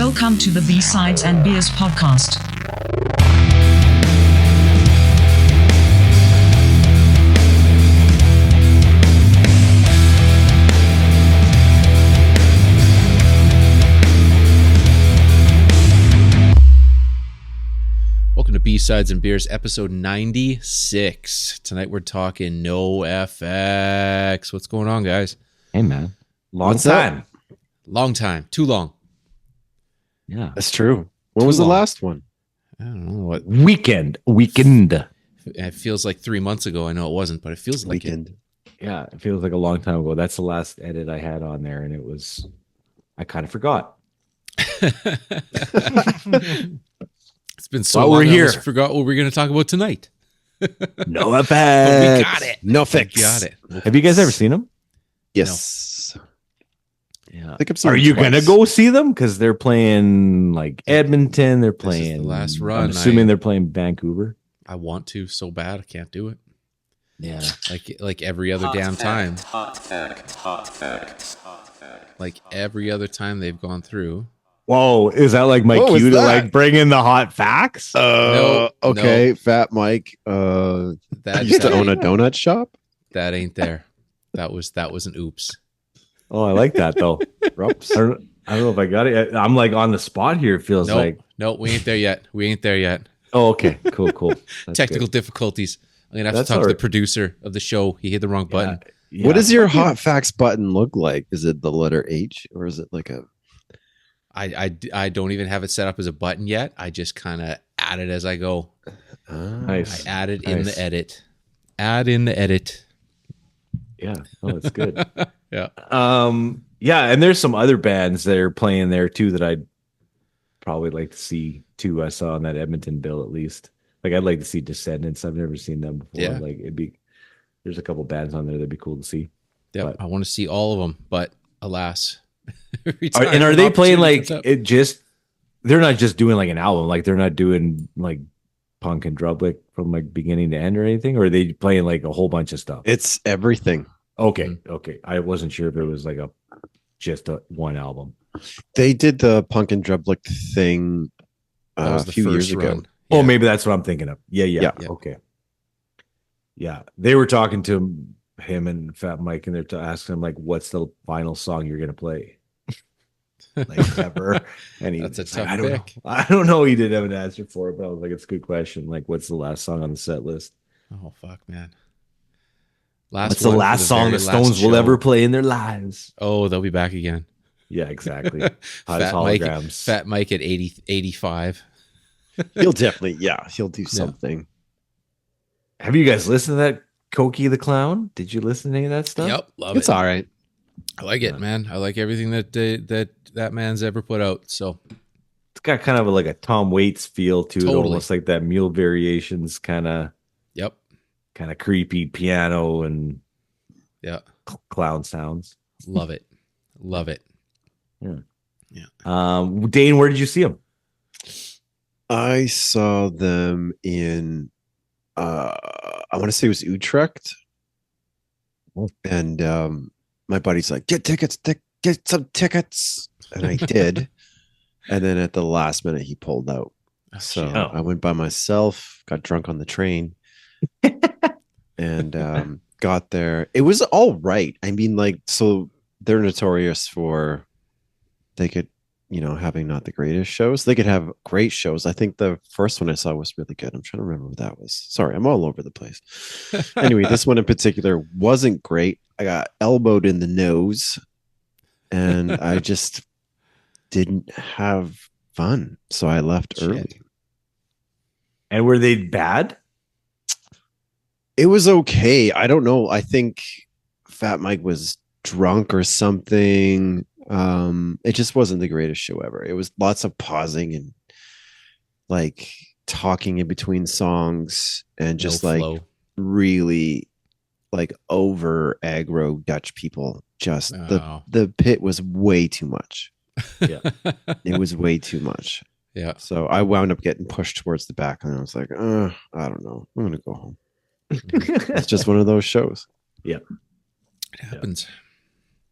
Welcome to the B-Sides and Beers podcast. Welcome to B-Sides and Beers, episode 96. Tonight we're talking NOFX. What's going on, guys? Hey, man. Long time. Long time. Too long. Yeah. That's true. When Too was long. the last one? I don't know what. Weekend. It feels like 3 months ago. I know it wasn't, but it feels like Weekend. Yeah, it feels like a long time ago. That's the last edit I had on there, and it was, I kind of forgot. it. It's been so While long. we're I here. almost forgot what we're going to talk about tonight. NOFX. But we got it. NOFX. We got it. Have you guys ever seen them? Yes. Yeah. I think I've seen Are them you twice. gonna go see them? Because they're playing like Edmonton. They're This is playing the last run. I'm assuming they're playing Vancouver. I want to so bad. I can't do it. Yeah. Like every other damn time. Like every other time they've gone through. Whoa, is that like my What was cue to that? like bring in the hot facts? No, Okay, no. Fat Mike. That Used to that own a ain't- donut shop. That ain't there. That was an oops. Oh, I like that though. Rups. I don't know if I got it. I'm like on the spot here. It feels like. No, we ain't there yet. We ain't there yet. Oh, okay. Cool. That's Technical good. difficulties. I'm gonna have That's to talk to all the right. producer of the show. He hit the wrong button. Yeah. What does your hot facts button look like? Is it the letter H or is it like a? I don't even have it set up as a button yet. I just kind of add it as I go. Nice. I add it in Nice. the edit. Add in the edit. Yeah. Oh, that's good. Yeah. Yeah, and there's some other bands that are playing there too that I'd probably like to see too. I saw on that Edmonton bill at least. Like I'd like to see Descendants. I've never seen them before. Yeah. Like there's a couple bands on there that'd be cool to see. Yep. But- I want to see all of them, but alas. every Are, time and are an they playing opportunity like comes up- it just they're not just doing like an album, like they're not doing like punk and drublick from like beginning to end or anything, or are they playing like a whole bunch of stuff? It's everything. Okay. I wasn't sure if it was like just a one album. They did the punk and drublick thing That was a the few years first ago. run. Oh, Yeah. maybe that's what I'm thinking of. Yeah. Yeah. Okay. Yeah, they were talking to him and Fat Mike, and they're asking him like, "What's the final song you're gonna play?" Like ever, and he That's a was like, tough I don't know. pick. I don't know. He didn't have an answer for it, but I was like, "It's a good question." Like, what's the last song on the set list? Oh fuck, man. What's the one for last song very the last Stones will show. ever play in their lives? Oh, they'll be back again. Yeah, exactly. Hot as Fat Mike, holograms. Fat Mike at 85. He'll definitely, he'll do something. Have you guys listened to that Cokie the Clown? Did you listen to any of that stuff? Yep, love It's it. all right. I like it, man. I like everything that man's ever put out. So It's got kind of like a Tom Waits feel to it, Totally. almost like that Mule Variations kind of creepy piano and yeah, clown sounds. love it, love it. Dane, where did you see him? I saw them in I want to say it was Utrecht. Oh. And my buddy's like, get some tickets. And I did. And then at the last minute he pulled out. So shit. I went by myself, got drunk on the train, and got there. It was all right. I mean, like, so they're notorious for they could, having not the greatest shows. They could have great shows. I think the first one I saw was really good. I'm trying to remember what that was. Sorry, I'm all over the place. Anyway, this one in particular wasn't great. I got elbowed in the nose, and I just didn't have fun. So I left Shit. early. And were they bad? It was okay. I don't know. I think Fat Mike was drunk or something. It just wasn't the greatest show ever. It was lots of pausing and like talking in between songs and just No like flow. really like over aggro Dutch people. Just Oh. the pit was way too much. Yeah. It was way too much. Yeah, So I wound up getting pushed towards the back, and I was like, I don't know. I'm gonna go home. It's just one of those shows. it happens.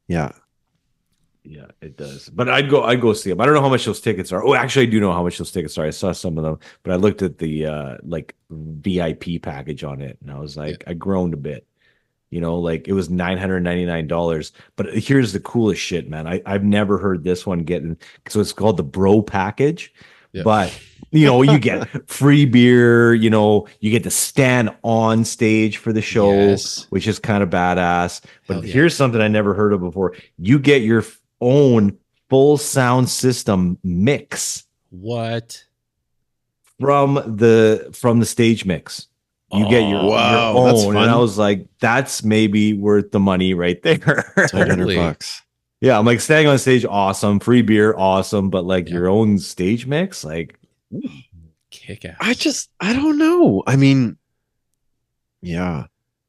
Yeah. Yeah, it does. But I'd go see them. I don't know how much those tickets are. Oh, actually, I do know how much those tickets are. I saw some of them, but I looked at the like VIP package on it, and I was like, I groaned a bit. Like it was $999. But here's the coolest shit, man. I've never heard this one getting, so it's called the Bro package. Yeah. But you get free beer, you get to stand on stage for the show, Yes. which is kind of badass. But Hell yeah. here's something I never heard of before. You get your own full sound system mix What? from the stage mix. You get your wow, that's own, fun. and I was like, that's maybe worth the money right there. Totally. $800. Yeah, I'm like, staying on stage, awesome, free beer, awesome, but like Yeah. your own stage mix, like, Kick ass. I don't know. I mean, yeah,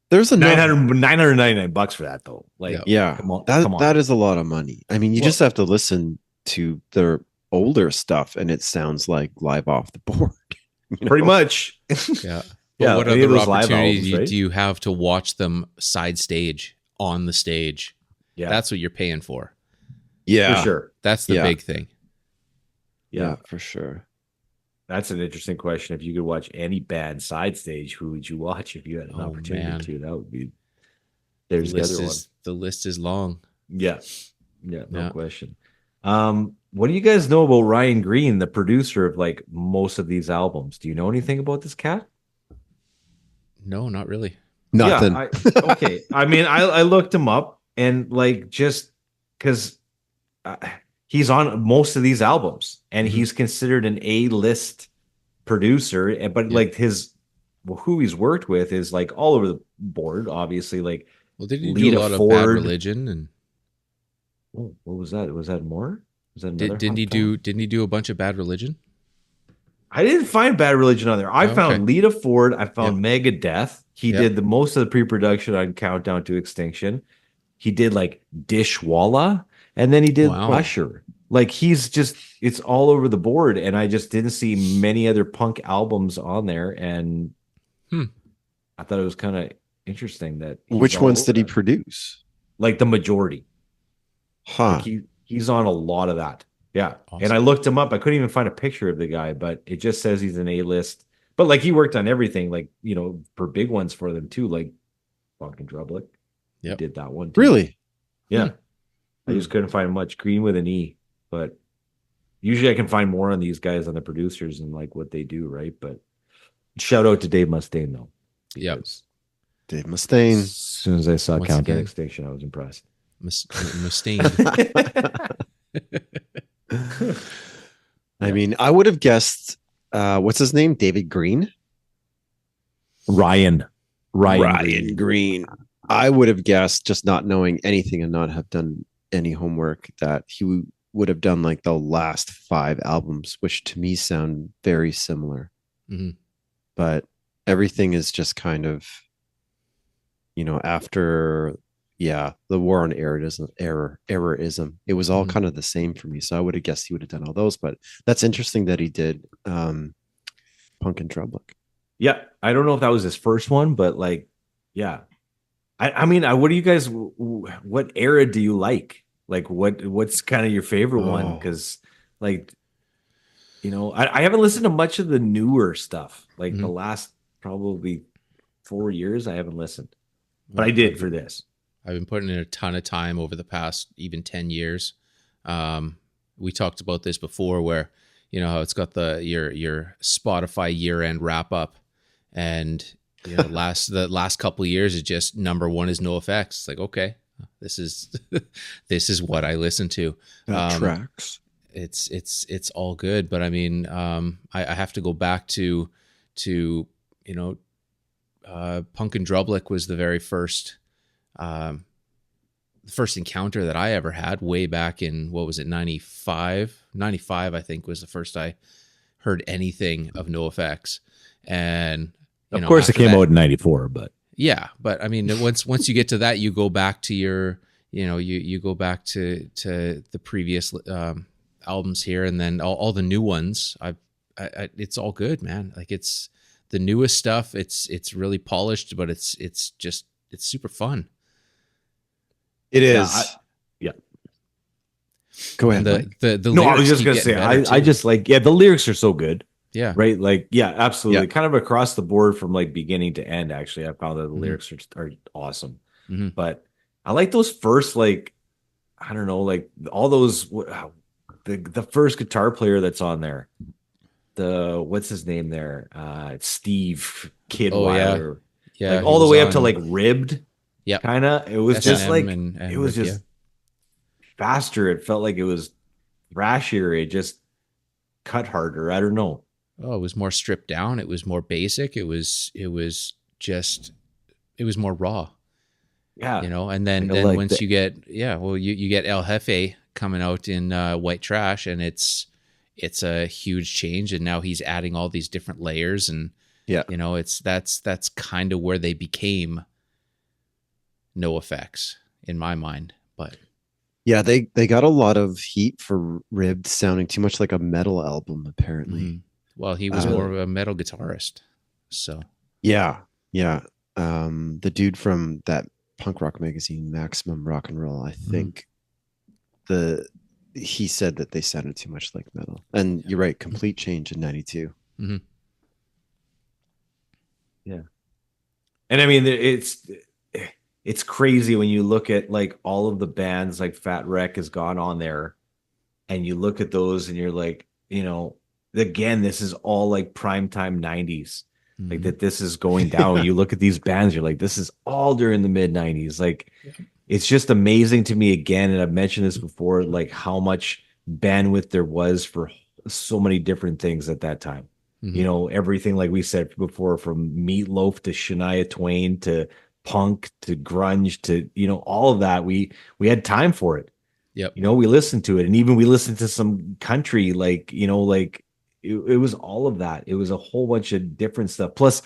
there's a 999 bucks for that though. Like, Yeah. Yeah, come on, that come on. that is a lot of money. I mean, you Well- just have to listen to their older stuff, and it sounds like live off the board. pretty much. Yeah. But Yeah, what any of other those live opportunities albums, right? do you have to watch them side stage on the stage? Yeah, That's what you're paying for. Yeah, for sure. That's the Yeah. big thing. Yeah, for sure. that's an interesting question. If you could watch any band side stage, who would you watch if you had an Oh, opportunity man. to? That would be. The There's the list other one. is the list is long. Yeah. Yeah, no Yeah. question. What do you guys know about Ryan Green, the producer of like most of these albums? Do you know anything about this cat? No, not really. Nothing. Yeah, okay. I mean, I looked him up and like just because he's on most of these albums and Mhm. he's considered an A-list producer, but Yeah. like who he's worked with is like all over the board, obviously. Like, Well, did he Lita do a lot of Bad Ford. Religion and oh, what was that? Was that more? Was that another? didn't he hot fella? didn't he do a bunch of Bad Religion? I didn't find Bad Religion on there. I Oh, found okay. Lita Ford. I found Megadeth. He Yep. did the most of the pre-production on Countdown to Extinction. He did like Dishwalla, and then he did Wow. Usher. Like he's just, it's all over the board, and I just didn't see many other punk albums on there, and I thought it was kind of interesting that. he's Which all ones over did he that. produce? Like the majority. Huh. Like he's on a lot of that. Yeah. Awesome. And I looked him up. I couldn't even find a picture of the guy, but it just says he's an A-list. But like he worked on everything, like, for big ones for them too, like Fucking Drublick. He Yep. did that one too. Really? Yeah. I just couldn't find much. Green with an E. But usually I can find more on these guys, on the producers and like what they do, right? But shout out to Dave Mustaine though. Yep. because Dave Mustaine. As soon as I saw Once Countdown again. Extinction, I was impressed. Mustaine. I mean, I would have guessed. What's his name? David Green. Ryan Green. I would have guessed, just not knowing anything and not have done any homework, that he would have done like the last 5 albums, which to me sound very similar. Mhm. But everything is just kind of, after, the war on errorism, it was all Mhm. kind of the same for me. So I would have guessed he would have done all those. But that's interesting that he did Punk and Drublick. Yeah, I don't know if that was his first one, but like, yeah. I mean, what do you guys? What era do you like? Like, what's kind of your favorite one? Oh. Because, like, I haven't listened to much of the newer stuff. Like the Mhm. last probably 4 years, I haven't listened, but I did for this. I've been putting in a ton of time over the past even 10 years. We talked about this before, where how it's got your Spotify year-end wrap up, and the last couple of years is just number one is NOFX. It's like, okay, this is this is what I listen to. That tracks. It's all good, but I mean, I have to go back to Punk and Drublick was the very first encounter that I ever had, way back in, what was it, 95 I think was the first I heard anything of NOFX. And Of course, it after came that- out in '94, but yeah, but I mean, once you get to that, you go back to your, you go back to the previous albums here, and then all the new ones. It's all good, man. Like, it's the newest stuff. It's really polished, but it's super fun. It Yeah, is. Go ahead, And Mike. the No, I lyrics was just keep gonna getting say, better, I too. just like, yeah, the lyrics are so good, Yeah. right? Like, yeah, absolutely, Yeah. kind of across the board from like beginning to end. Actually, I found that the Mhm. lyrics are awesome, Mhm. but I like those first, like, I don't know, like all those the first guitar player that's on there. The what's his name there? Steve Oh yeah, Kidweiler, like yeah. He all the was way up to on. like Ribbed, Yep. kind of. It was just S&M like and it was Rib. Yeah. just faster. It felt like it was thrashier. It just cut harder. I don't know. Oh, it was more stripped down. It was more basic. Just it was more raw. Yeah, And like I then like once that. you get, well, you get El Jefe coming out in White Trash, and it's a huge change, and now he's adding all these different layers, and Yeah. it's that's kind of where they became NoFX in my mind. But Yeah, they got a lot of heat for Ribbed sounding too much like a metal album, apparently. mhm. Well, he was more Uh, of a metal guitarist, so yeah, yeah. The dude from that punk rock magazine, Maximum Rock and Roll, I think the he said that they sounded too much like metal. And you're right, complete change in '92. mhm. Yeah, and I mean it's crazy when you look at like all of the bands like Fat Wreck has gone on there, and you look at those and you're like, again, this is all like primetime 90s. Like Mhm. that this is going down. You look at these bands, you're like, this is all during the mid 90s. Like it's just amazing to me again, and I've mentioned this before, like how much bandwidth there was for so many different things at that time. Mhm. Everything like we said before, from Meatloaf to Shania Twain to punk to grunge to all of that. We had time for it. Yep. We listened to it, and even we listened to some country, like like it was all of that. It was a whole bunch of different stuff. Plus,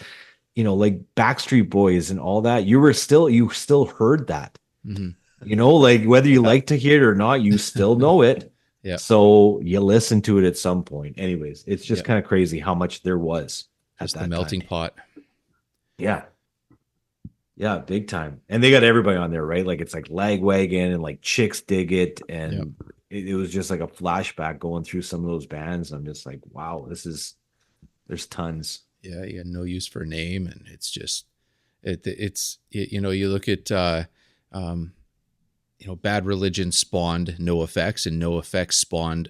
like Backstreet Boys and all that. You still heard that. Mhm. Like whether you like to hear it or not, you still know it. Yep. So you listen to it at some point. Anyways, it's just Yep. kind of crazy how much there was at Just the that melting time. pot. Yeah. Yeah, big time. And they got everybody on there, right? Like it's like Lagwagon and like Chicks Dig It. And it was just like a flashback going through some of those bands. I'm just like, wow, there's tons. Yeah, you had no use for a name, and it's just you look at Bad Religion spawned NoFX, and NoFX spawned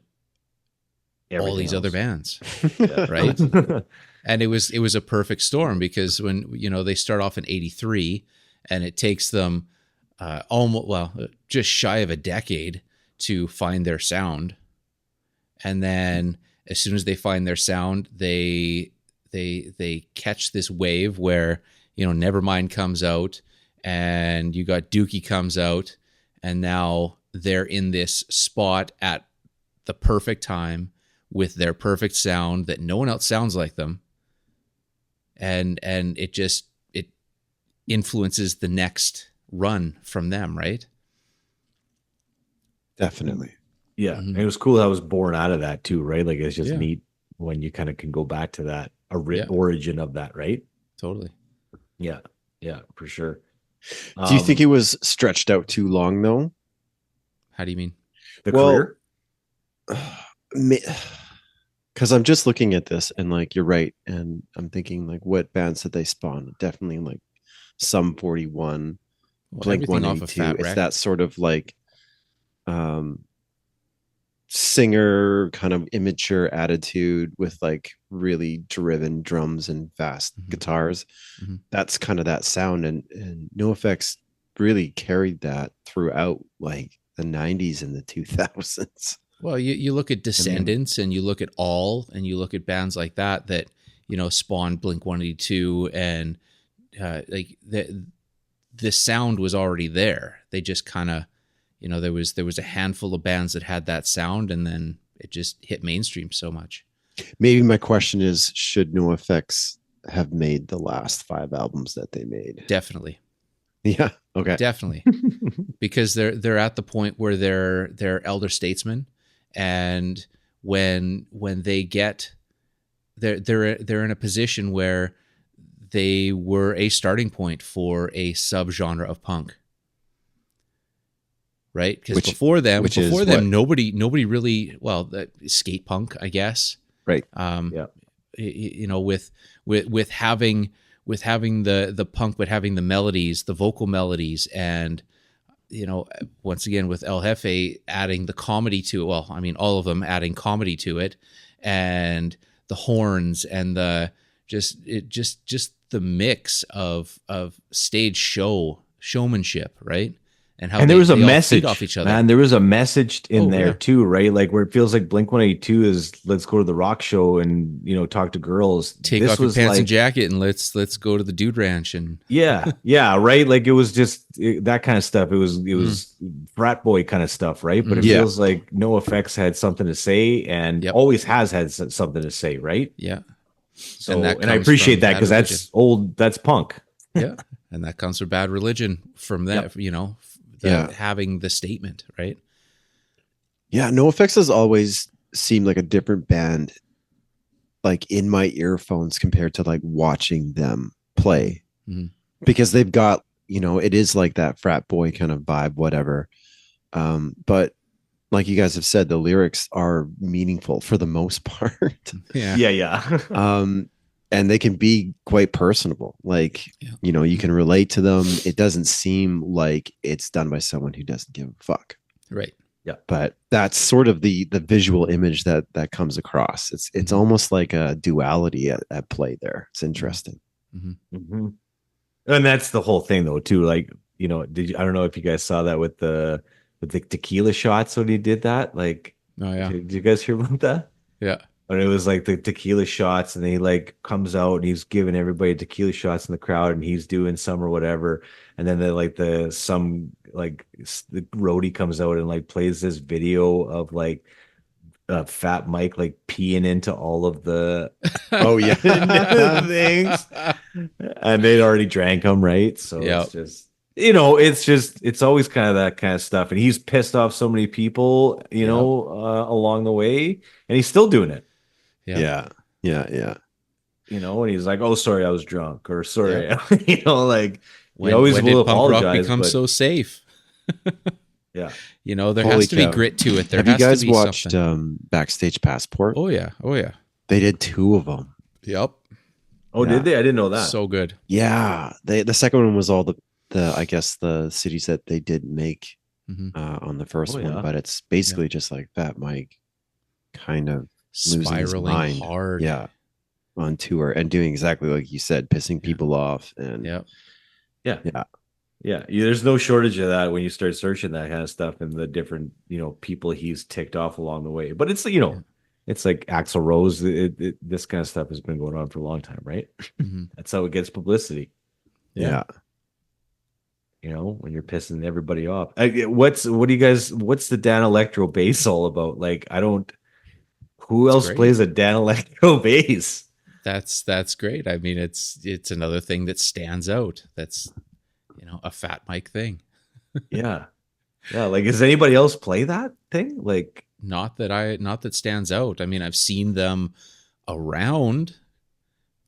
all these other bands, right? And it was a perfect storm, because when they start off in '83, and it takes them just shy of a decade to find their sound, and then as soon as they find their sound, they catch this wave where Nevermind comes out, and you got Dookie comes out, and now they're in this spot at the perfect time with their perfect sound that no one else sounds like them, and it influences the next run from them, right? Definitely. Yeah. Mhm. And it was cool that I was born out of that too, right? Like it's just Yeah. neat when you kind of can go back to that Yeah. origin of that, right? Totally. Yeah. Yeah, for sure. Do you think it was stretched out too long, though? How do you mean? the well, career? Because I'm just looking at this, and like you're right, and I'm thinking like, what bands did they spawn? Definitely like Sum 41, Well, Blink everything off of 182. Fat It's Wreck. that sort of like singer kind of immature attitude with like really driven drums and fast guitars. Mhm. That's kind of that sound, and NoFX really carried that throughout like the 90s and the 2000s. Well, you look at Descendants, and you look at All, and you look at bands like that spawned Blink 182, and like the sound was already there. They just kind of, there was a handful of bands that had that sound, and then it just hit mainstream so much. Maybe my question is, should NoFX have made the last 5 albums that they made? Definitely. Yeah. Okay. Definitely. Because they're at the point where they're elder statesmen, and when they get they're in a position where they were a starting point for a subgenre of punk. right? Because Which before them, is what? nobody really, well, that skate punk, I guess. Right. Yeah. You know, with having the punk, but having the melodies, the vocal melodies, and you know, once again with El Jefe adding the comedy to it. Well, I mean, all of them adding comedy to it, and the horns and the just the mix of stage showmanship, right? And how And there was a they all feed message off each other. man. There was a message in there yeah. too, right? Like where it feels like Blink-182 is let's go to the rock show and talk to girls. Take This off your was pants like, and jacket and let's go to the dude ranch and yeah, right. Like it was just that kind of stuff. It was frat boy kind of stuff, right? But it Yeah. feels like NoFX had something to say and Yep. always has had something to say, right? yeah. So And that and I comes appreciate from that Bad because Religion. that's old. That's punk. Yeah. And that comes from Bad Religion from that, you know, having the statement, right? Yeah, NoFX has always seemed like a different band, like in my earphones compared to like watching them play, because they've got, it is like that frat boy kind of vibe, whatever. But like you guys have said, the lyrics are meaningful for the most part. Yeah. And they can be quite personable. Like, you can relate to them. It doesn't seem like it's done by someone who doesn't give a fuck. Right. Yeah. But that's sort of the visual image that comes across. It's almost like a duality at play there. It's interesting. Mm-hmm. And that's the whole thing though, too. Like, I don't know if you guys saw that with the tequila shots when he did that. Like, oh yeah. Did you guys hear about that? Yeah. And it was like the tequila shots, and then he like comes out and he's giving everybody tequila shots in the crowd, and he's doing some or whatever. And then the roadie comes out and like plays this video of like Fat Mike like peeing into all of the Oh yeah things, and they'd already drank them, right? So Yep. it's just it's always kind of that kind of stuff, and he's pissed off so many people, along the way, and he's still doing it. Yeah. And he's like, "Oh, sorry, I was drunk," or "Sorry," like When always did will punk rock apologize. become so safe? Yeah, there Holy has to be cow. grit to it. There Have has you guys to be watched something. Backstage Passport? Oh yeah. They did 2 of them. Yep. Oh, Yeah. did they? I didn't know that. So good. Yeah, the second one was all the I guess the cities that they didn't make on the first one, yeah. but it's basically just like Fat Mike kind of losing his Spiraling mind. hard. Yeah, on tour and doing exactly like you said, pissing people off. And Yeah. There's no shortage of that when you start searching that kind of stuff and the different people he's ticked off along the way. But it's it's like Axl Rose. This kind of stuff has been going on for a long time, right? That's how it gets publicity. yeah. When you're pissing everybody off. What's the Dan Electro bass all about? Like, who else great. plays a Dan Electro bass? That's great. I mean, it's another thing that stands out. That's a Fat Mike thing. Yeah. Like, does anybody else play that thing? Like, Not that stands out. I mean, I've seen them around,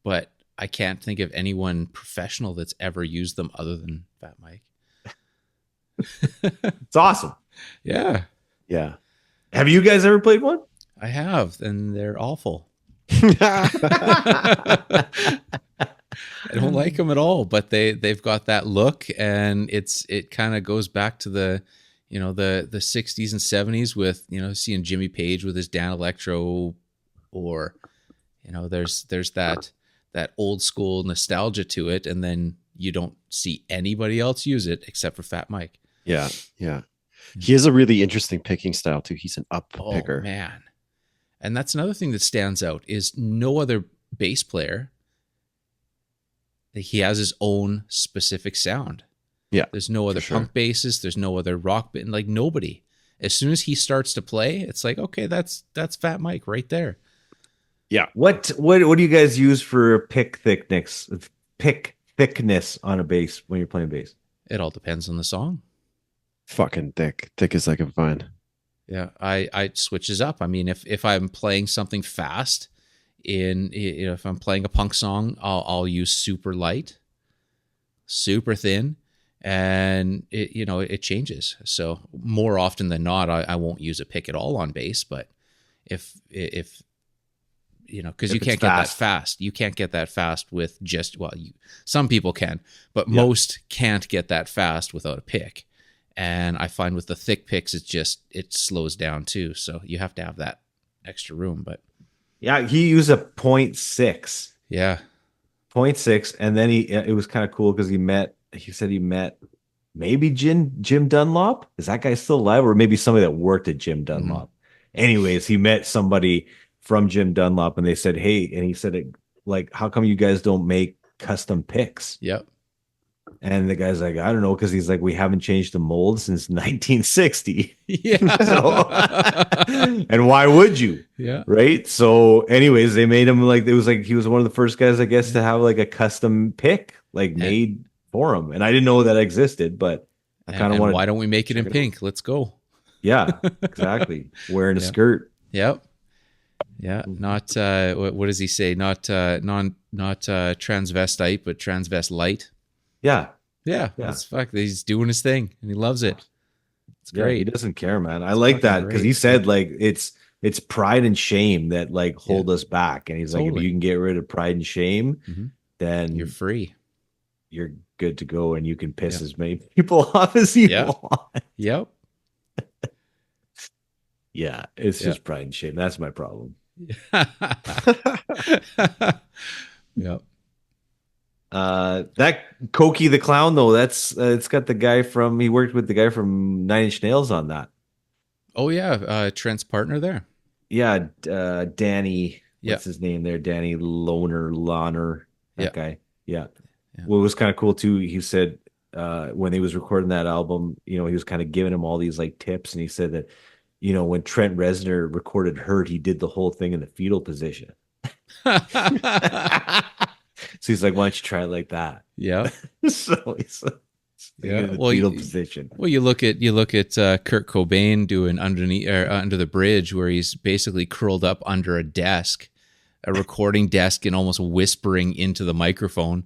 but I can't think of anyone professional that's ever used them other than Fat Mike. it's awesome. Yeah, Have you guys ever played one? I have, and they're awful. I don't like them at all, but they've got that look, and it kind of goes back to the 60s and 70s with seeing Jimmy Page with his Dan Electro, or there's that old school nostalgia to it, and then you don't see anybody else use it except for Fat Mike. Yeah. He has a really interesting picking style too. He's an up Oh picker. man. And that's another thing that stands out is no other bass player. He has his own specific sound. Yeah. There's no other punk bassist. There's no other rock band. Like nobody. As soon as he starts to play, it's like, okay, that's Fat Mike right there. Yeah. What do you guys use for pick thickness on a bass when you're playing bass? It all depends on the song. Fucking thick as I can find. Yeah, I switches up. I mean, if I'm playing something fast, if I'm playing a punk song, I'll use super light, super thin, and it changes. So more often than not, I won't use a pick at all on base. But if because If you it's can't get that fast. fast. You can't get that fast with just, some people can, but Yeah. most can't get that fast without a pick. And I find with the thick picks, it slows down too. So you have to have that extra room. But Yeah, he used a 0.6. yeah, 0.6, and then it was kind of cool because he said he met maybe Jim Dunlop. Is that guy still alive? Or maybe somebody that worked at Jim Dunlop. Anyways, he met somebody from Jim Dunlop, and they said, hey, and he said, like, how come you guys don't make custom picks? yep. And the guy's like, I don't know, because he's like, we haven't changed the mold since 1960. Yeah. So, and why would you? Yeah. Right. So, anyways, they made him like, it was like he was one of the first guys, I guess, to have like a custom pick like made for him. And I didn't know that existed, but I kind of wanted. Why don't we make it in pink? Let's go. Yeah, exactly. Wearing a Yeah. skirt. Yep. Yeah. Not what does he say? Not transvestite, but transvestite. Yeah. Yeah. That's fuck. He's doing his thing and he loves it. It's Yeah, great. he doesn't care, man. I like that fucking because great. he said like it's pride and shame that like hold us back. And he's like, if Totally. you can get rid of pride and shame, Mhm. then You're free. you're good to go and you can piss Yeah. as many people off as you Yeah. want. Yep. Yeah, it's Yeah. just pride and shame. That's my problem. Yep. That Koki the Clown though, that's it's got the guy from he worked with the guy from Nine Inch Nails on that. Oh yeah, Trent's partner there. Yeah, Danny. Yeah. What's his name there? Danny Lohner. That Yeah. guy. Yeah. Yeah. What was kind of cool too, he said when he was recording that album, he was kind of giving him all these like tips, and he said that when Trent Reznor recorded Hurt, he did the whole thing in the fetal position. So he's like, why don't you try it like that? Yeah. So he's in the Well, fetal position. Well, you look at Kurt Cobain doing underneath or under the bridge, where he's basically curled up under a desk, a recording desk, and almost whispering into the microphone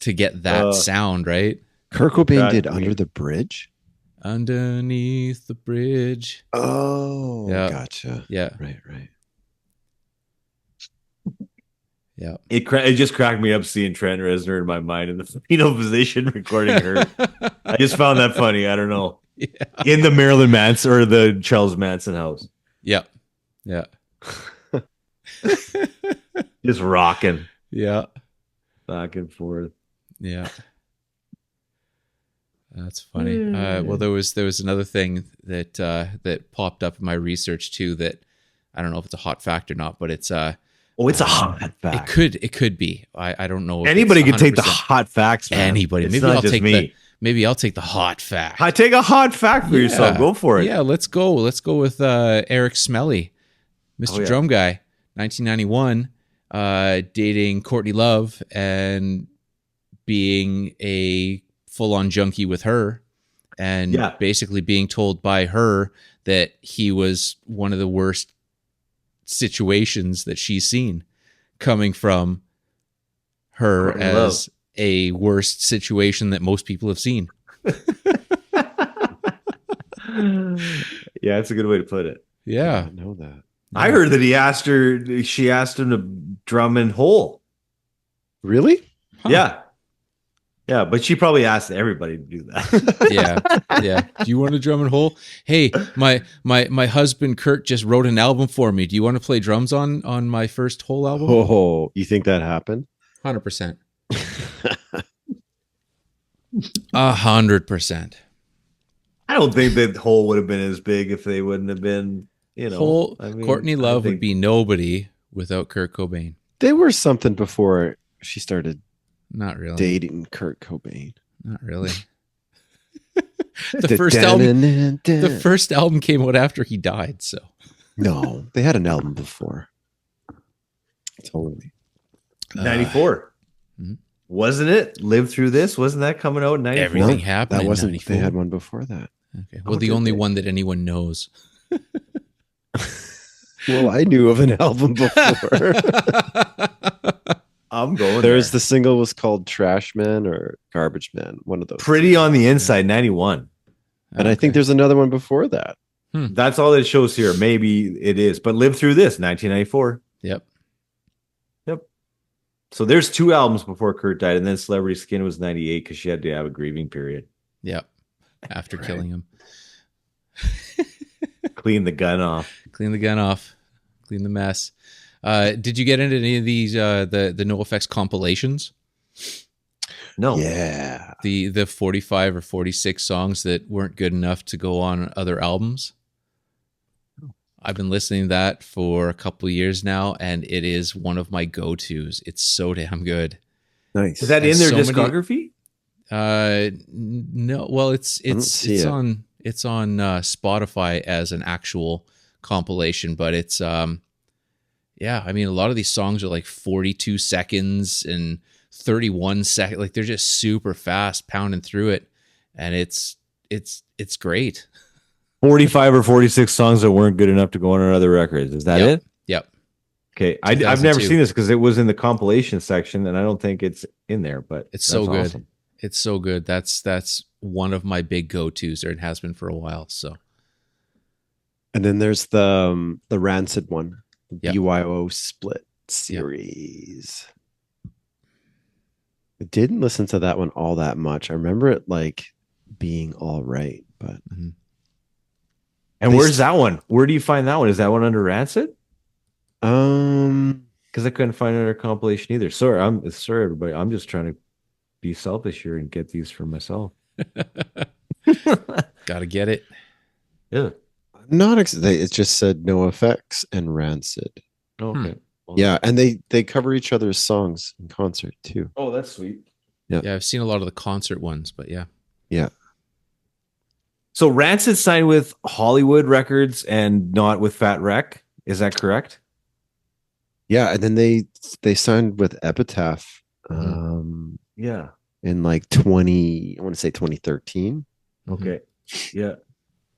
to get that sound right. Kurt Cobain did Exactly. Under the Bridge. Underneath the bridge. Oh, Yeah. gotcha. Yeah. Right. Yeah. It just cracked me up seeing Trent Reznor in my mind in the fetal position recording Hurt. I just found that funny. I don't know. Yeah. In the Marilyn Manson or the Charles Manson house. Yeah. Yeah. Just rocking Yeah. back and forth. Yeah. That's funny. Well, there was another thing that popped up in my research too that I don't know if it's a hot fact or not, but it's It's a hot fact. it could be. I don't know. If Anybody it's can take the 100%. hot facts, man. Anybody. It's Maybe not I'll just take me. maybe I'll take the hot fact. I take a hot fact for yourself. Yeah. Go for it. Yeah, let's go. Let's go with Eric Smelly, Mr. Oh, yeah. Drum Guy, 1991, dating Courtney Love and being a full-on junkie with her, and Yeah. basically being told by her that he was one of the worst situations that she's seen, coming from her Courtney as a worst situation that most people have seen. Yeah, that's a good way to put it. I Yeah. didn't know that. I heard that she asked him to drum in Hole. Really? Huh. Yeah. Yeah, but she probably asked everybody to do that. Yeah. Do you want to drum and hole? Hey, my husband Kurt just wrote an album for me. Do you want to play drums on my first Hole album? Oh, you think that happened? 100%. 100%. I don't think that Hole would have been as big if they wouldn't have been, Hole, I mean, Courtney I Love think- would be nobody without Kurt Cobain. They were something before she started Not really. dating Kurt Cobain. Not really. The first album came out after he died, so. No, they had an album before. Totally. 94. Mhm. Wasn't it? Live Through This? Wasn't that coming out in 94? Everything happened That in wasn't. 94. They had one before that. Okay. Well, Oh, the did only they? one that anyone knows. Well, I knew of an album before. I'm going There's there. the single was called Trash Man or Garbage Man. One of those. Pretty on the Inside, 91. And I think there's another one before that. That's all it shows here. Maybe it is, but Live Through This, 1994. Yep. So there's 2 albums before Kurt died, and then Celebrity Skin was 98 because she had to have a grieving period. Yep. After killing him. Clean the gun off. Clean the gun off. Clean the mess. Did you get into any of these the NoFX compilations? No. Yeah. The 45 or 46 songs that weren't good enough to go on other albums? I've been listening to that for a couple of years now, and it is one of my go-tos. It's so damn good. Nice. Is that And in their so discography? No. Well, it's on Spotify as an actual compilation, but it's yeah. I mean, a lot of these songs are like 42 seconds and 31 seconds. Like they're just super fast, pounding through it, and it's great. 45 or 46 songs that weren't good enough to go on other records. Is that it? Yep. Okay. I've never 2002. seen this because it was in the compilation section, and I don't think it's in there, but It's so good. awesome. It's so good. That's one of my big go-tos, or it has been for a while. So And then there's the Rancid one, the Yep. BYO split series. I didn't listen to that one all that much. I remember it like being all right, but And They- where's that one? Where do you find that one? Is that one under Rancid? um Because I couldn't find it under compilation either. Sorry, everybody. I'm just trying to be selfish here and get these for myself. gotta get it. Yeah. not it just said NoFX and Rancid. Okay. Well, Yeah, and they cover each other's songs in concert too. Oh, that's sweet. Yeah. Yeah, I've seen a lot of the concert ones, but yeah. Yeah. So Rancid signed with Hollywood Records and not with Fat Wreck. Is that correct? Yeah, and then they signed with Epitaph Yeah. in like 2013. Okay. Yeah.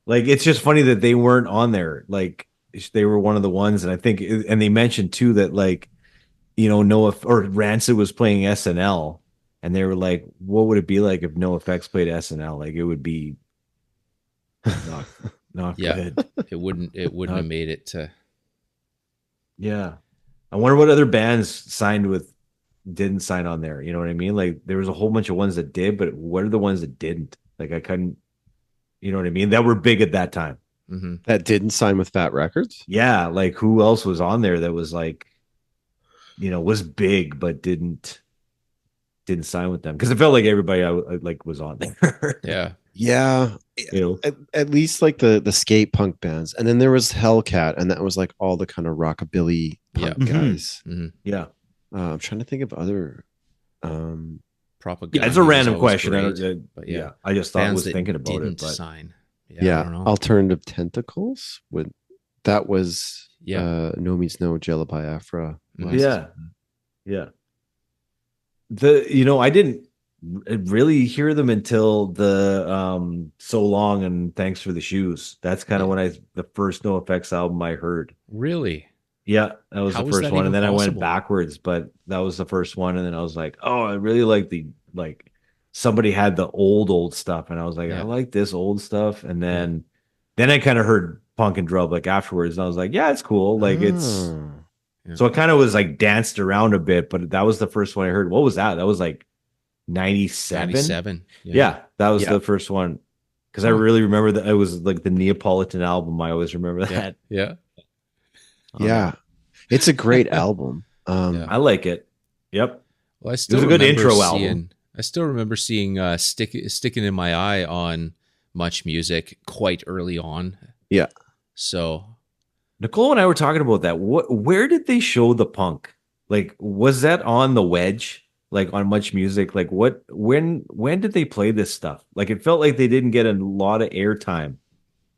Like it's just funny that they weren't on there. Like they were one of the ones, and I think, and they mentioned too that like, you know, Noah or Rancid was playing SNL, and they were like, "What would it be like if NoFX played SNL? Like it would be not Yeah. good." It wouldn't have made it to. Yeah. I wonder what other bands didn't sign on there. You know what I mean? Like there was a whole bunch of ones that did, but what are the ones that didn't? Like I couldn't, you know what I mean? That were big at that time. Mm-hmm. That didn't sign with Fat Records. Yeah. Like who else was on there that was like, you know, was big, but didn't sign with them? Because it felt like everybody I like was on there. Yeah. Yeah, You know? at least like the skate punk bands, and then there was Hellcat, and that was like all the kind of rockabilly punk Yeah. guys. Mm-hmm. Yeah. I'm trying to think of other. Propaganda. Yeah, it's a was random always question. great, but Yeah. I just thought I bands was that thinking about it, didn't but sign. Yeah, I don't know. Alternative Tentacles. That was Yeah. No Means No, Jello Biafra. Mhm. yeah. Yeah. I didn't really hear them until the So Long and Thanks for the Shoes. That's kind of when the first NoFX album I heard. Really? Yeah, that was How the is first that one, and even then I went possible? backwards, but that was the first one, and then I was like, oh, I really like somebody had the old stuff, and I was like, Yeah. I like this old stuff, and then I kind of heard punk and dub like afterwards, and I was like, yeah, it's cool, like it's. Oh. Yeah. So it kind of was like danced around a bit, but that was the first one I heard. What was that? That was like 97. 97. Yeah, that was Yeah. the first one. Because I really remember that it was like the Neapolitan album. I always remember that. Yeah. Yeah, it's a great album. Yeah. I like it. Yep. Well, I still was a good remember intro seeing, album. I still remember seeing Sticking in My Eye on Much Music quite early on. Yeah. So Nicole and I were talking about that. Where did they show the punk? Like, was that on the Wedge? Like on Much Music? Like when did they play this stuff? Like it felt like they didn't get a lot of airtime.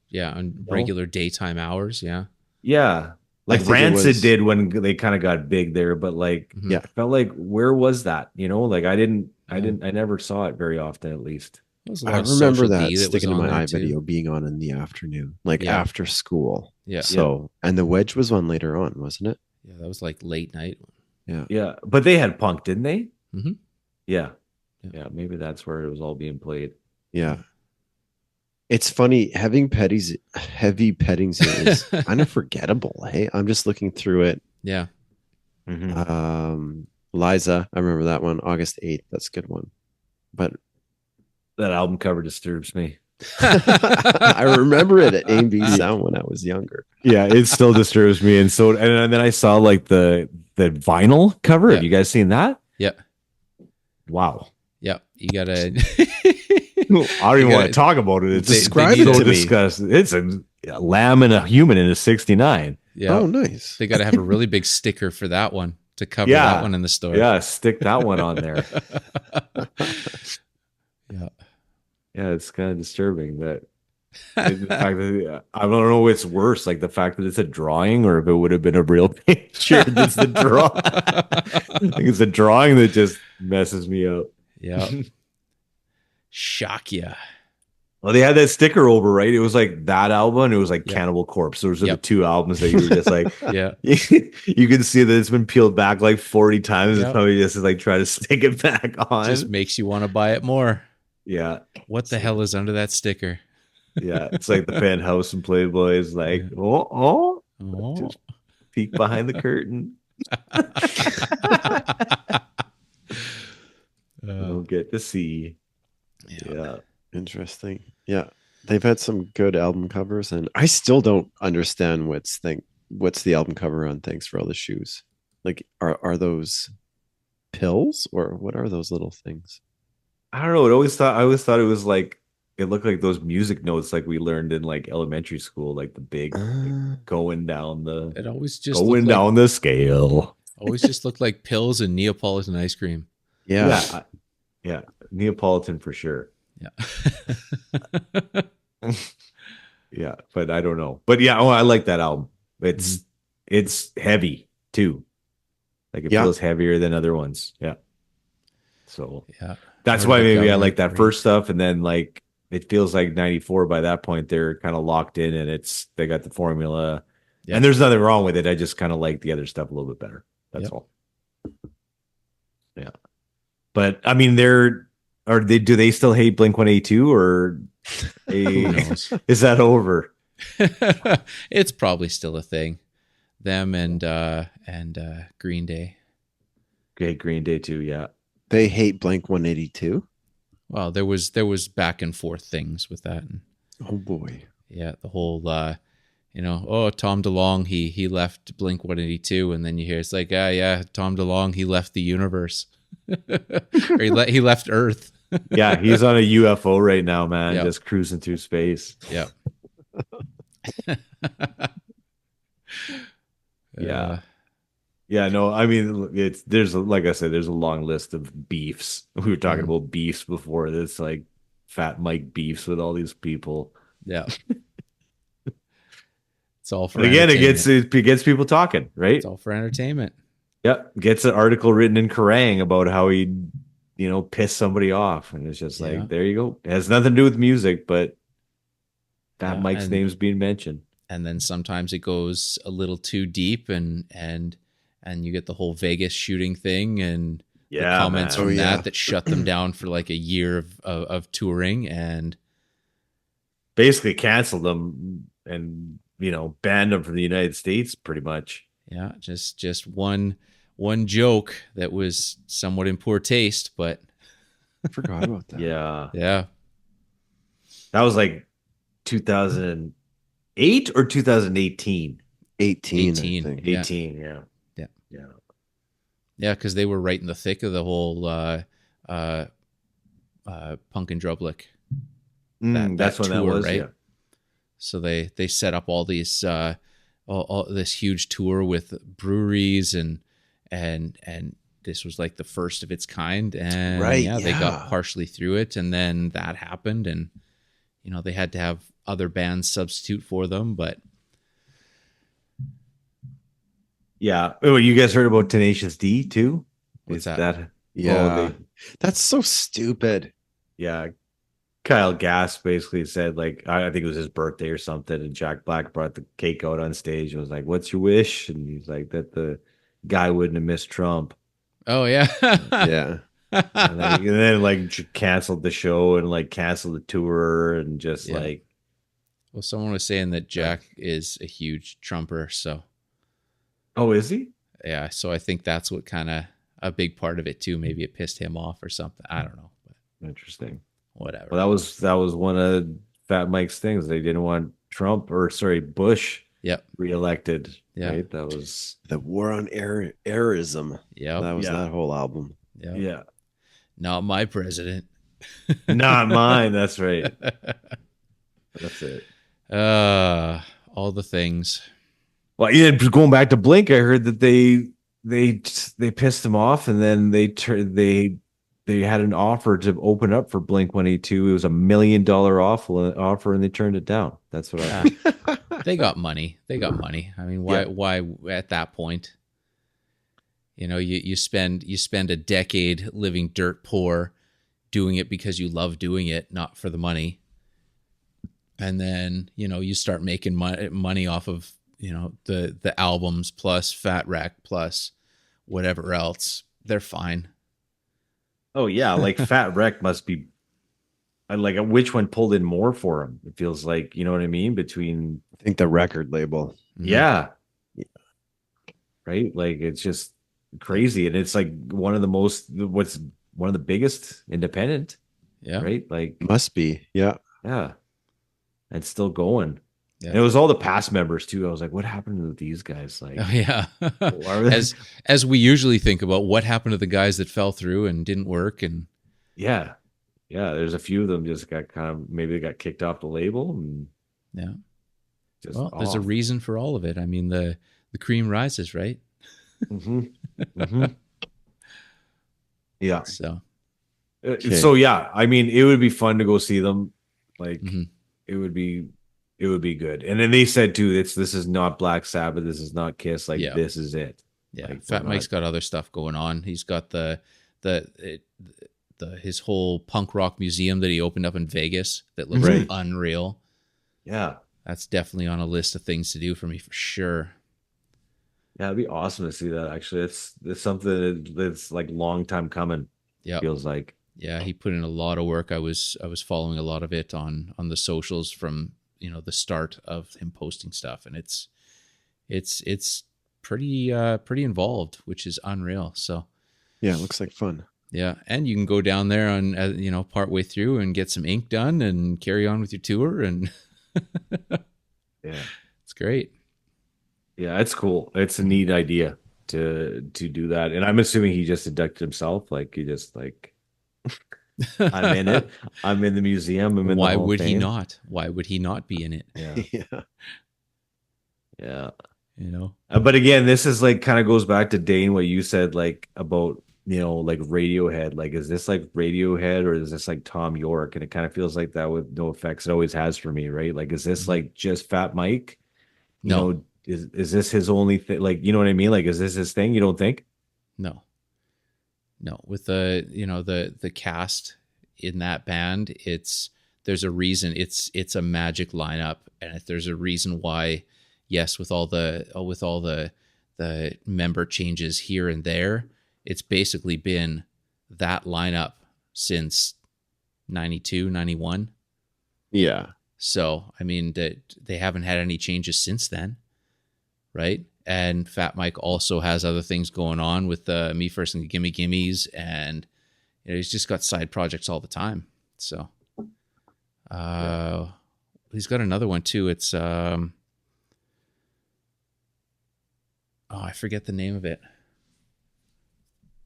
yeah, on No. regular daytime hours. Yeah. Yeah. Like think it Rancid was- did when they kind of got big there, but like Mhm. Yeah. I felt like where was that? You know, like I never saw it very often at least. There was a I lot of remember Social that D was Sticking in on My there, Eye too. video being on in the afternoon, like Yeah. after school. Yeah. So, and the Wedge was on later on, wasn't it? Yeah, that was like late night. Yeah, but they had punk, didn't they? Mhm. Yeah. Yeah. Yeah, maybe that's where it was all being played. Yeah. It's funny having heavy pettings here is kind of forgettable. Hey, I'm just looking through it. Yeah. Liza, I remember that one, August 8th. That's a good one. But That album cover disturbs me. I remember it at A&B Sound when I was younger. Yeah, it still disturbs me. And so, and then I saw like the vinyl cover. Yeah. Have you guys seen that? Yeah. Wow. Yeah. You gotta. I don't even want to talk about it. It's Describe so it to me. disgusting. It's a lamb and a human in a 69. Yeah. Oh, nice. They got to have a really big sticker for that one to cover Yeah. that one in the store. Yeah, stick that one on there. Yeah. Yeah, it's kind of disturbing that. The fact that I don't know what's worse, like the fact that it's a drawing, or if it would have been a real picture. It's the draw. I think it's the drawing that just messes me up. Yeah. Shock ya. Well, they had that sticker over, right? It was like that album, and it was like Yep. Cannibal Corpse. Those are Yep. the two albums that you were just like, Yeah. you can see that it's been peeled back like 40 times. Yep. It's probably just like try to stick it back on. Just makes you want to buy it more. Yeah. What the hell is under that sticker? Yeah. It's like the Penthouse and Playboy is like, oh, Oh. just peek behind the curtain. You don't get to see. Yeah. Interesting. Yeah. They've had some good album covers, and I still don't understand what's the album cover on Thanks for All the Shoes. Like, are those pills, or what are those little things? I don't know. I always thought it was like, it looked like those music notes like we learned in like elementary school, like the big going down the It always just going looked down the scale. always just looked like pills and Neapolitan ice cream. Yeah. Yeah. Neapolitan for sure. Yeah. Yeah, but I don't know. But yeah, I like that album. It's heavy too. Like it feels heavier than other ones. Yeah. So Yeah. that's Part why of the maybe I like that government first stuff, and then like it feels like 94 by that point they're kind of locked in, and they got the formula. Yeah. And there's nothing wrong with it. I just kind of like the other stuff a little bit better. That's Yep. all. Yeah. But I mean, do they still hate Blink-182, or Who knows? is that over? It's probably still a thing. Them and Green Day. Okay, Green Day too, yeah. They hate Blank 182. Well, there was back and forth things with that. And, Oh boy. yeah, the whole Tom DeLonge, he left Blink 182, and then you hear it's like, yeah, Tom DeLonge, he left the universe. Or he left Earth. Yeah, he's on a UFO right now, man, Yep. just cruising through space. Yeah. Yeah. Yeah, no, I mean, like I said, there's a long list of beefs. We were talking about beefs before. This like Fat Mike beefs with all these people. Yeah. It's all for But again, it entertainment. gets people talking, right? It's all for entertainment. Yeah, gets an article written in Kerrang about how he, pissed somebody off, and it's just like, Yeah. there you go. It has nothing to do with music, but Fat Yeah, Mike's and- name's being mentioned. And then sometimes it goes a little too deep, and you get the whole Vegas shooting thing, and the comments man. from Oh, yeah. that shut them down for like a year of touring, and Basically canceled them and banned them from the United States, pretty much. yeah, just one joke that was somewhat in poor taste, but I forgot about that. Yeah, yeah, that was like 2008 or 2018. 18, 18. I think. Yeah. 18, yeah. Yeah. Yeah. yeah, because they were right in the thick of the whole Punk and Drublick. That's that when that tour, was, right? yeah. So they set up all these all this huge tour with breweries, and this was like the first of its kind, and Right, they got yeah. partially through it, and then that happened, and they had to have other bands substitute for them, but Yeah. Oh, you guys heard about Tenacious D too? What's Is that? Yeah. That's so stupid. Yeah. Kyle Gass basically said, like, I think it was his birthday or something, and Jack Black brought the cake out on stage and was like, "What's your wish?" And he's like, that guy wouldn't have missed Trump. Oh yeah. Yeah. And then like canceled the show and like canceled the tour and just Yeah. like, Well, someone was saying that Jack is a huge Trumper, so oh, is he? yeah. So I think that's what kind of a big part of it too. Maybe it pissed him off or something. I don't know, but Interesting. whatever. Well, that was one of Fat Mike's things. They didn't want Trump or sorry, Bush Yep. reelected. Yeah. Right. That was The War on Airism. Yep. That was Yeah. that whole album. Yep. yeah. Not my president. Not mine. That's right. That's it. All the things. Well, yeah, going back to Blink, I heard that they pissed him off, and then they had an offer to open up for Blink 182. It was $1 million offer, and they turned it down. That's what I heard. They got money. They got money. I mean, why at that point? You know, you spend a decade living dirt poor, doing it because you love doing it, not for the money. And then, you know, you start making money off of, you know, the albums plus Fat Wreck plus whatever else. They're fine. Oh yeah, like Fat Wreck must be like which one pulled in more for him? It feels like, you know what I mean? Between I think the record label. yeah. Right? Like it's just crazy. And it's like one of the biggest independent. Yeah. Right? Like Must be. Yeah. yeah. And still going. Yeah. And it was all the past members too. I was like, what happened to these guys? Like Oh, yeah. are they- as we usually think about what happened to the guys that fell through and didn't work. And yeah. Yeah. There's a few of them just got kind of maybe they got kicked off the label and yeah. just Well, there's a off. reason for all of it. I mean, the cream rises, right? Mhm. Mhm. Yeah. So So yeah, I mean, it would be fun to go see them. Like Mhm. it would be good. And then they said too, this is not Black Sabbath, this is not Kiss, like Yeah. this is it. yeah, Like, Fat we're Mike's got other stuff going on. He's got his whole punk rock museum that he opened up in Vegas that looks Right. unreal. Yeah. That's definitely on a list of things to do for me for sure. Yeah, it'd be awesome to see that actually. It's something that's like long time coming, Yeah. feels like. Yeah, he put in a lot of work. I was following a lot of it on the socials from, you know, the start of him posting stuff, and it's pretty involved, which is unreal. So Yeah, it looks like fun. yeah, and you can go down there on you know, part way through and get some ink done and carry on with your tour, and Yeah. it's great. Yeah, it's cool. It's a neat idea to do that. And I'm assuming he just inducted himself. Like he just like I'm in it. I'm in the museum. I'm in Why the Hall of would he Fame. not? Why would he not be in it? Yeah. Yeah. Yeah. You know? But again, this is like kind of goes back to Dane, what you said, like about, you know, like Radiohead. Like, is this like Radiohead or is this like Tom York? And it kind of feels like that with NOFX. It always has for me, right? Like, is this like just Fat Mike? You No. know, is this his only thing? Like, you know what I mean? Like, is this his thing? You don't think? No. With the, you know, the cast in that band, there's a reason it's a magic lineup, and if there's a reason why, yes, with all the member changes here and there, it's basically been that lineup since 92, 91. Yeah. So, I mean, that they haven't had any changes since then, right? And Fat Mike also has other things going on with Me First and the Gimme Gimmes, and you know, he's just got side projects all the time. So, he's got another one too. It's I forget the name of it.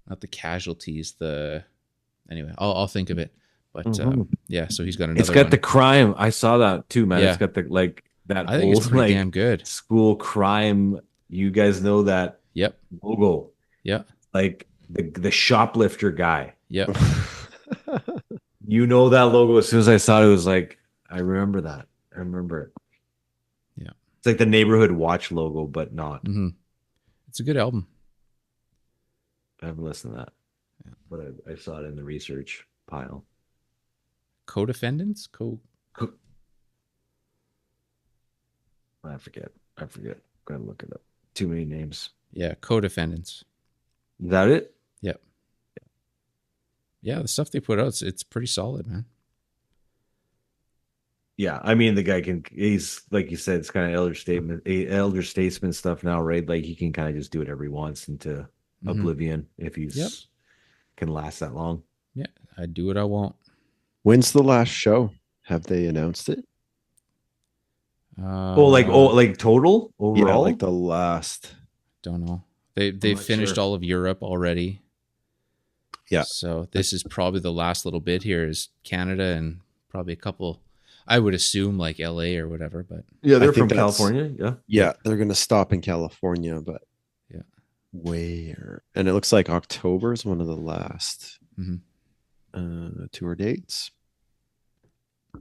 Not the Casualties. Anyway, I'll think of it. But yeah, so he's got another. It's got one. the crime. I saw that too, man. Yeah. It's got the like that I think it's old pretty like damn good. school crime. You guys know that Yep. logo, Yeah. like the shoplifter guy. Yep. You know that logo. As soon as I saw it, it was like, I remember that. I remember it. Yeah. It's like the neighborhood watch logo, but not. Mm-hmm. It's a good album. I haven't listened to that, but I saw it in the research pile. Co-defendants? I forget. I'm gonna look it up. Too many names. Yeah, co-defendants. Is that it? Yep. Yeah, the stuff they put out, it's pretty solid, man. Yeah, I mean the guy he's like you said, it's kind of elder statesman stuff now, right? Like he can kind of just do whatever he wants into oblivion if he's can last that long. Yeah, I do what I want. When's the last show? Have they announced it? Like total overall? Yeah, like the last. Don't know. They've finished all of Europe already. Yeah. So this is probably the last little bit here is Canada and probably a couple, I would assume like LA or whatever, but yeah, they're from California. Yeah. Yeah, they're gonna stop in California, but yeah. Where? And it looks like October is one of the last tour dates.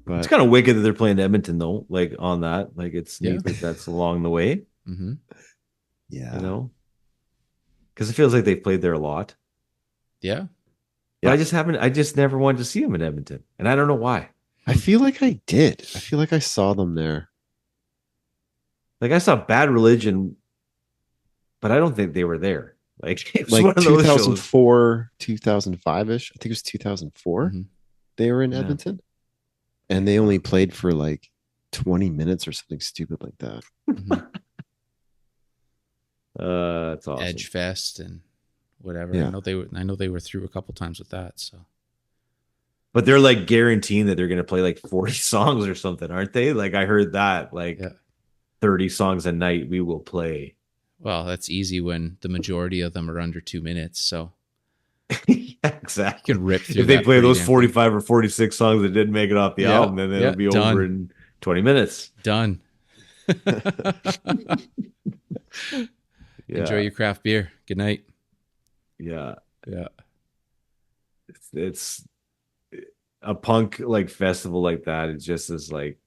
But it's kind of wicked that they're playing Edmonton though, like on that. Like it's neat that that's along the way. Mm-hmm. Yeah. You know? Because it feels like they've played there a lot. Yeah. But I just never wanted to see them in Edmonton. And I don't know why. I feel like I did. I feel like I saw them there. Like I saw Bad Religion, but I don't think they were there. Like it was Like one of those 2004, 2005-ish. I think it was 2004. Mm-hmm. They were in Edmonton. And they only played for like 20 minutes or something stupid like that. Mm-hmm. That's awesome. Edge Fest and whatever. Yeah. I know they were through a couple times with that. So, but they're like guaranteeing that they're going to play like 40 songs or something, aren't they? Like I heard that, like 30 songs a night we will play. Well, that's easy when the majority of them are under 2 minutes. So, yeah, exactly. You can rip through if they play those 45 or 46 songs that didn't make it off the album, then it'll be done. over in 20 minutes. Done. Enjoy your craft beer. Good night. Yeah. Yeah. It's a punk like festival like that. It just is like,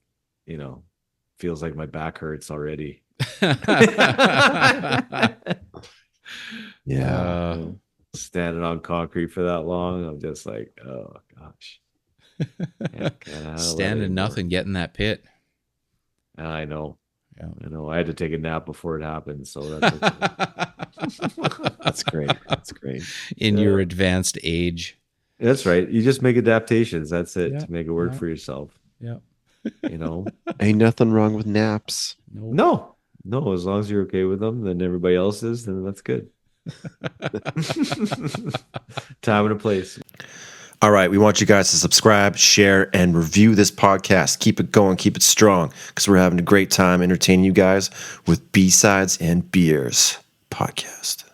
you know, feels like my back hurts already. Yeah. Standing on concrete for that long, I'm just like, oh gosh. Stand in nothing, get in that pit. I know. Yeah. I know. I had to take a nap before it happened, so that's okay. That's great. That's great. In your advanced age. That's right. You just make adaptations. That's it. Yeah. To make it work for yourself. Yeah. You know? Ain't nothing wrong with naps. No. As long as you're okay with them, then everybody else is, then that's good. Time and a place. All right, we want you guys to subscribe, share, and review this podcast. Keep it going, keep it strong, because we're having a great time entertaining you guys with B-Sides and Beers podcast.